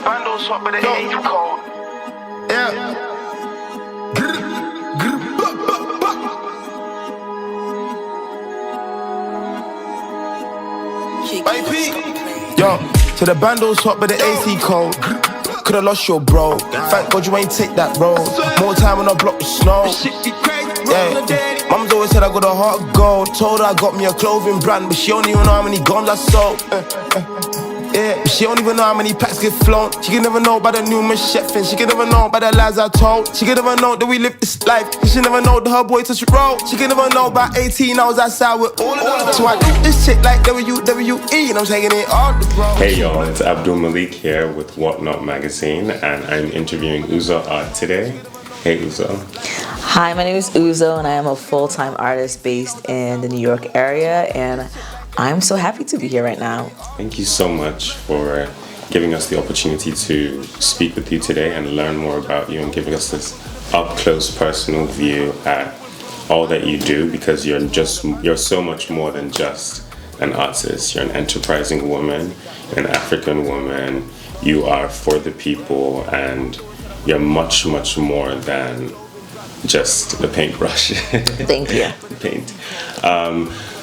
bandos hot, but the AC cold. Yeah. AP. Yo, to the bandos hot, but the AC cold. Could've lost your bro. Thank God you ain't take that road. More time when I block the snow. Yeah. Mum's always said I got a heart of gold. Told her I got me a clothing brand, but she don't even know how many guns I sold. Yeah, but she don't even know how many packs get flown. She can never know about the numerous chefing. She can never know about the lies I told. She can never know that we live this life. She never know that her boy touch the road. She can never know about 18 hours outside with all of them. So I do this shit like WWE, and I'm taking it all the bro. Hey y'all, it's Abdul Malik here with Whatnot Magazine, and I'm interviewing Uzo Art today. Hey Uzo. Hi, my name is Uzo, and I am a full-time artist based in the New York area, and I'm so happy to be here right now. Thank you so much for giving us the opportunity to speak with you today and learn more about you and giving us this up-close personal view at all that you do, because you're so much more than just an artist. You're an enterprising woman, an African woman. You are for the people, and you're much, much more than just a paintbrush. Thank you. Paint.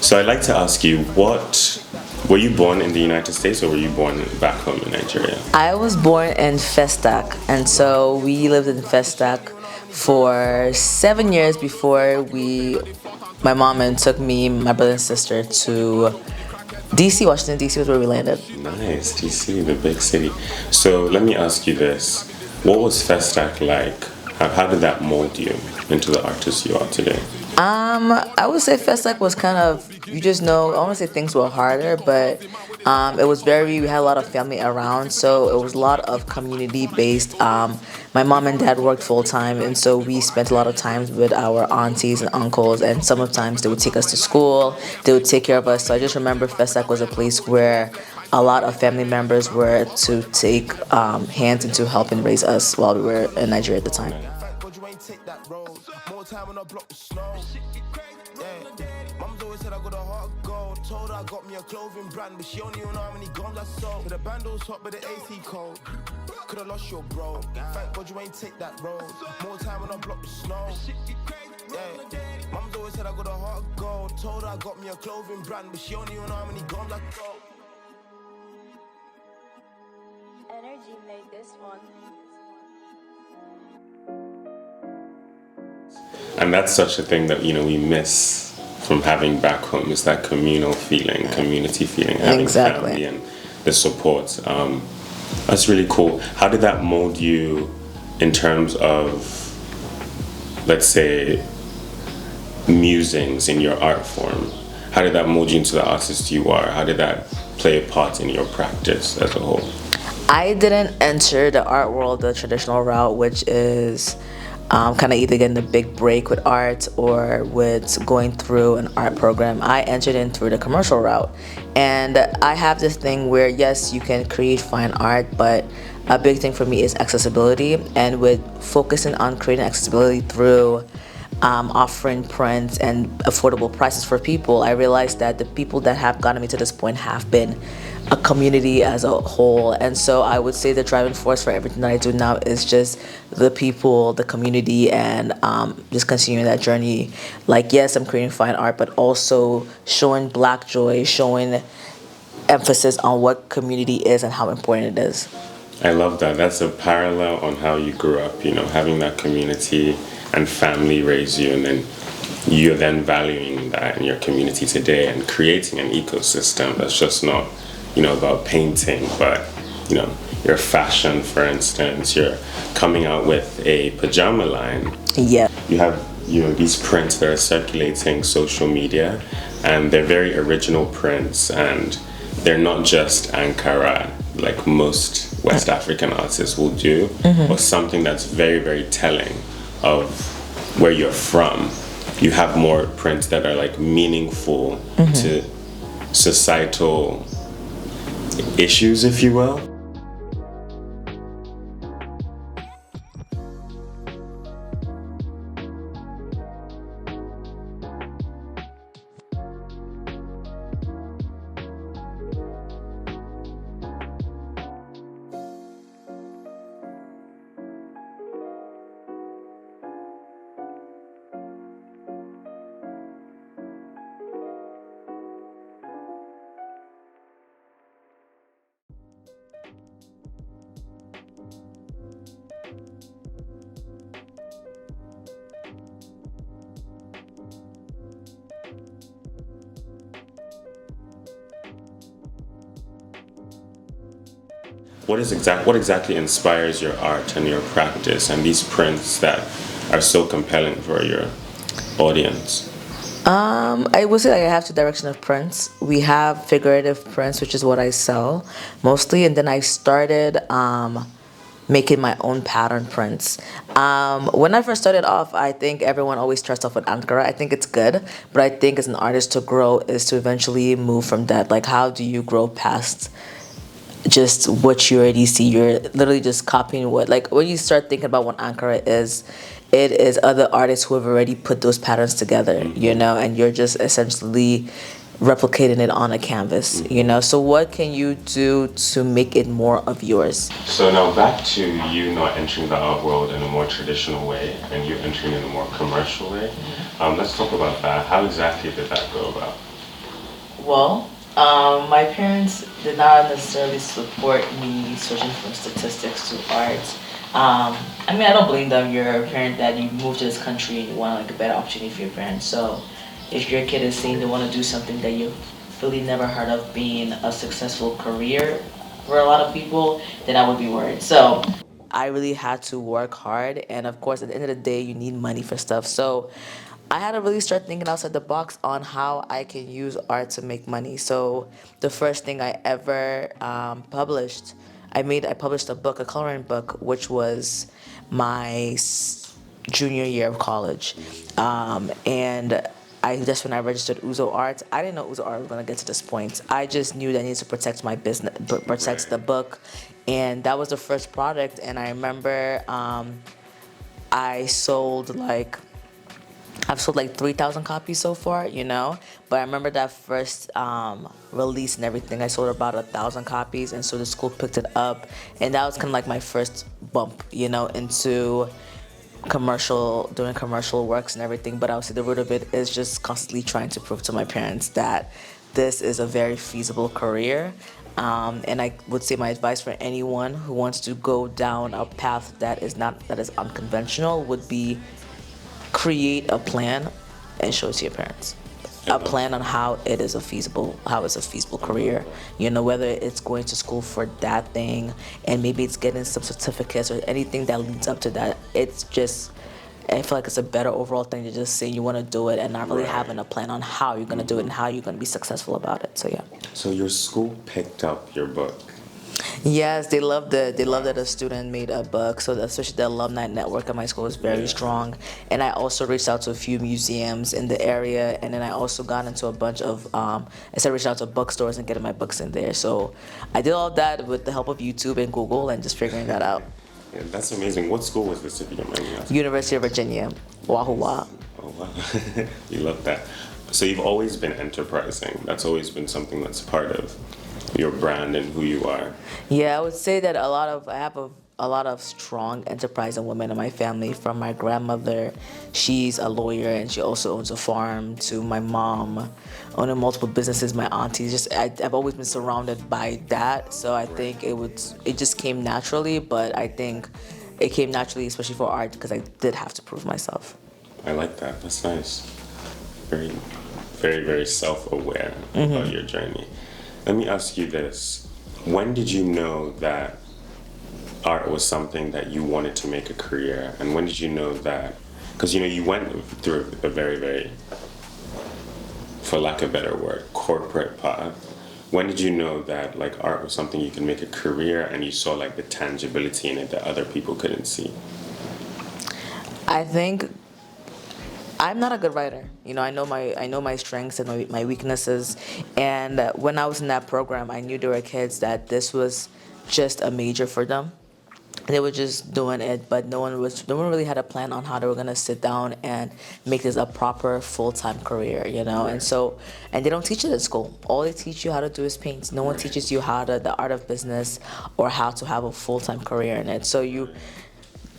So I'd like to ask you, were you born in the United States or were you born back home in Nigeria? I was born in Festac, and so we lived in Festac for 7 years before my mom took me, my brother and sister to DC, Washington, DC was where we landed. Nice, DC, the big city. So let me ask you this. What was Festac like? How did that mold you into the artist you are today? I would say Festac was kind of, you just know, I want to say things were harder, but it was we had a lot of family around, so it was a lot of community-based. My mom and dad worked full-time, and so we spent a lot of time with our aunties and uncles, and sometimes they would take us to school, they would take care of us. So I just remember Festac was a place where a lot of family members were to take hands into helping raise us while we were in Nigeria at the time. Mum's always said I got a heart of gold. Told her I got me a clothing brand, but she don't even know how many guns I sold. The bandos hot, but the AC cold. Could've lost your bro. Thank God you ain't take that road. More time when I block the snow. Yeah. Mum's always said I got a heart of gold. Told her I got me a clothing brand, but she don't even know how many guns I sold. Energy made this one. And that's such a thing that, we miss from having back home, is that communal feeling, community feeling, having Exactly. family and the support. That's really cool. How did that mold you in terms of, let's say, musings in your art form? How did that mold you into the artist you are? How did that play a part in your practice as a whole? I didn't enter the art world the traditional route, which is kind of either getting a big break with art or with going through an art program. I entered in through the commercial route. And I have this thing where, yes, you can create fine art, but a big thing for me is accessibility. And with focusing on creating accessibility through offering prints and affordable prices for people, I realized that the people that have gotten me to this point have been a community as a whole. And so I would say the driving force for everything that I do now is just the people, the community, and just continuing that journey. Like, yes, I'm creating fine art, but also showing Black joy, showing emphasis on what community is and how important it is. I love that. That's a parallel on how you grew up, having that community and family raise you, and then you're then valuing that in your community today and creating an ecosystem that's just not, about painting, but, your fashion, for instance, you're coming out with a pajama line. Yeah. You have, these prints that are circulating social media, and they're very original prints, and they're not just Ankara like most West African artists will do, or something that's very, very telling of where you're from. You have more prints that are like meaningful to societal issues, if you will. what exactly inspires your art and your practice and these prints that are so compelling for your audience? I would say like I have two direction of prints. We have figurative prints, which is what I sell mostly, and then I started making my own pattern prints. When I first started off, I think everyone always starts off with Ankara. I think it's good, but I think as an artist to grow is to eventually move from that. Like, how do you grow past just what you already see? You're literally just copying what, like, when you start thinking about what Ankara is, it is other artists who have already put those patterns together, and you're just essentially replicating it on a canvas. So what can you do to make it more of yours? So now back to you not entering the art world in a more traditional way and you entering in a more commercial way. Let's talk about that. How exactly did that go about? Well, my parents did not necessarily support me switching from statistics to art. I don't blame them. You're a parent that you moved to this country and you want like a better opportunity for your parents. So if your kid is saying they want to do something that you've really never heard of being a successful career for a lot of people, then I would be worried. So I really had to work hard, and of course, at the end of the day, you need money for stuff. So I had to really start thinking outside the box on how I can use art to make money. So the first thing I ever published, I published a book, a coloring book, which was my junior year of college, and that's when I registered Uzo Art. I didn't know Uzo Art was gonna get to this point. I just knew that I needed to protect my business, protect the book, and that was the first product. And I remember I sold like I've sold like 3,000 copies so far. But I remember that first release and everything, I sold about 1,000 copies, and so the school picked it up, and that was kind of like my first bump, into doing commercial works and everything. But I would say the root of it is just constantly trying to prove to my parents that this is a very feasible career. And I would say my advice for anyone who wants to go down a path that is unconventional would be create a plan and show it to your parents. A plan on how it's a feasible career. Whether it's going to school for that thing and maybe it's getting some certificates or anything that leads up to that. It's just, I feel like it's a better overall thing to just say you want to do it and not really having a plan on how you're going to do it and how you're going to be successful about it. So yeah. So your school picked up your book. Yes, they loved it. They loved that a student made a book. So especially the alumni network at my school is very strong. And I also reached out to a few museums in the area, and then I also got into a bunch of I started reaching out to bookstores and getting my books in there. So I did all that with the help of YouTube and Google and just figuring that out. Yeah, that's amazing. What school was this, if you don't mind me asking? University of Virginia, Wahoo Wah. Oh wow, you love that. So you've always been enterprising. That's always been something that's part of your brand and who you are. Yeah, I would say that I have a lot of strong enterprising women in my family. From my grandmother, she's a lawyer and she also owns a farm, to my mom owning multiple businesses, my aunties. I've always been surrounded by that. So I think it just came naturally, but I think it came naturally, especially for art, because I did have to prove myself. I like that. That's nice. Very, very, very self-aware about your journey. Let me ask you this. When did you know that art was something that you wanted to make a career? And when did you know that, because you went through a very, very, for lack of a better word, corporate path. When did you know that like art was something you can make a career and you saw like the tangibility in it that other people couldn't see? I think I'm not a good writer. I know my strengths and my weaknesses. And when I was in that program, I knew there were kids that this was just a major for them. They were just doing it, but no one really had a plan on how they were gonna sit down and make this a proper full-time career, and they don't teach it at school. All they teach you how to do is paint. No one teaches you the art of business or how to have a full-time career in it. So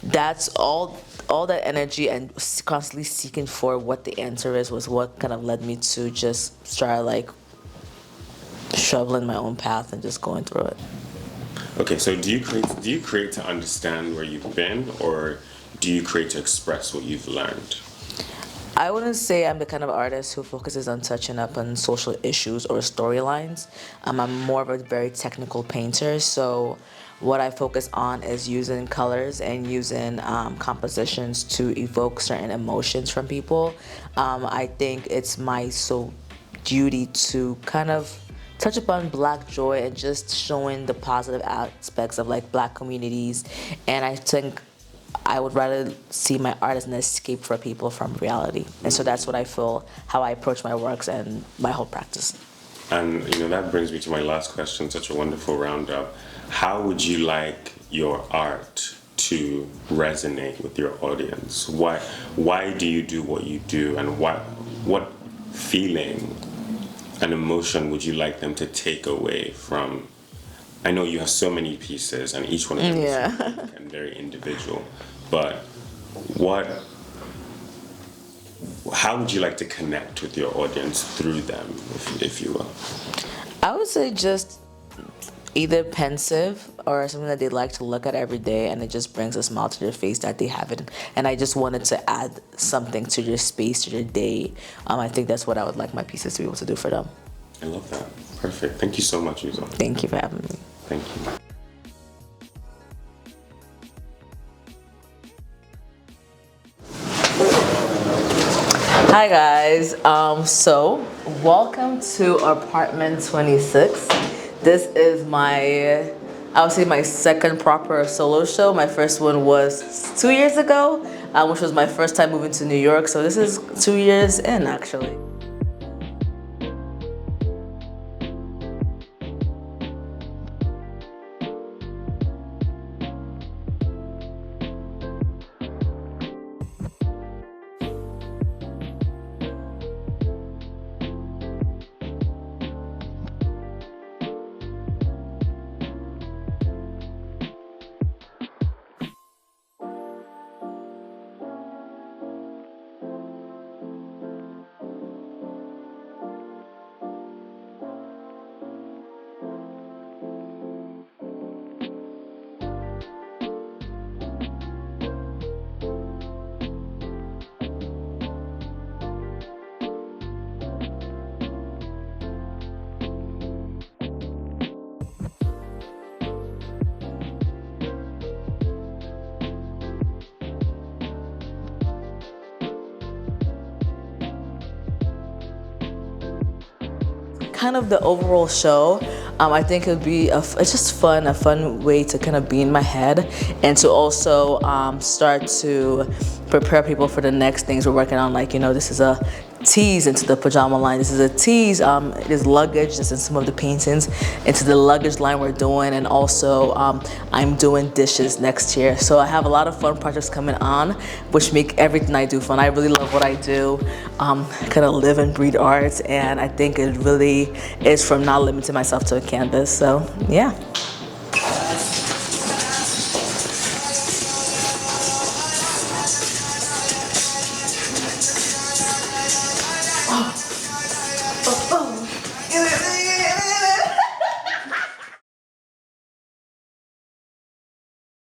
that's all that energy and constantly seeking for what the answer is was what kind of led me to just start like shoveling my own path and just going through it. Okay, so do you create to understand where you've been, or do you create to express what you've learned? I wouldn't say I'm the kind of artist who focuses on touching up on social issues or storylines. I'm more of a very technical painter, so what I focus on is using colors and using compositions to evoke certain emotions from people. I think it's my duty to kind of touch upon Black joy and just showing the positive aspects of like Black communities. And I think I would rather see my art as an escape for people from reality. And so that's what I feel, how I approach my works and my whole practice. And that brings me to my last question, such a wonderful roundup. How would you like your art to resonate with your audience? Why do you do what you do, and what feeling and emotion would you like them to take away from? I know you have so many pieces, and each one of them is unique and very individual, but how would you like to connect with your audience through them, if you will? I would say just either pensive or something that they like to look at every day, and it just brings a smile to their face that they haven't. And I just wanted to add something to their space, to their day. I think that's what I would like my pieces to be able to do for them. I love that. Perfect. Thank you so much, Uzo. Thank you for having me. Thank you. Hi guys, so welcome to apartment 26. This is I would say my second proper solo show. My first one was 2 years ago, which was my first time moving to New York. So this is 2 years in actually. Kind of the overall show, I think it would be it's just fun, a fun way to kind of be in my head, and to also start to prepare people for the next things we're working on. Like, this is a tease into the pajama line. This is a tease. It is luggage. This is some of the paintings into the luggage line we're doing, and also I'm doing dishes next year. So I have a lot of fun projects coming on, which make everything I do fun. I really love what I do. Kind of live and breathe art, and I think it really is from not limiting myself to a canvas. So yeah.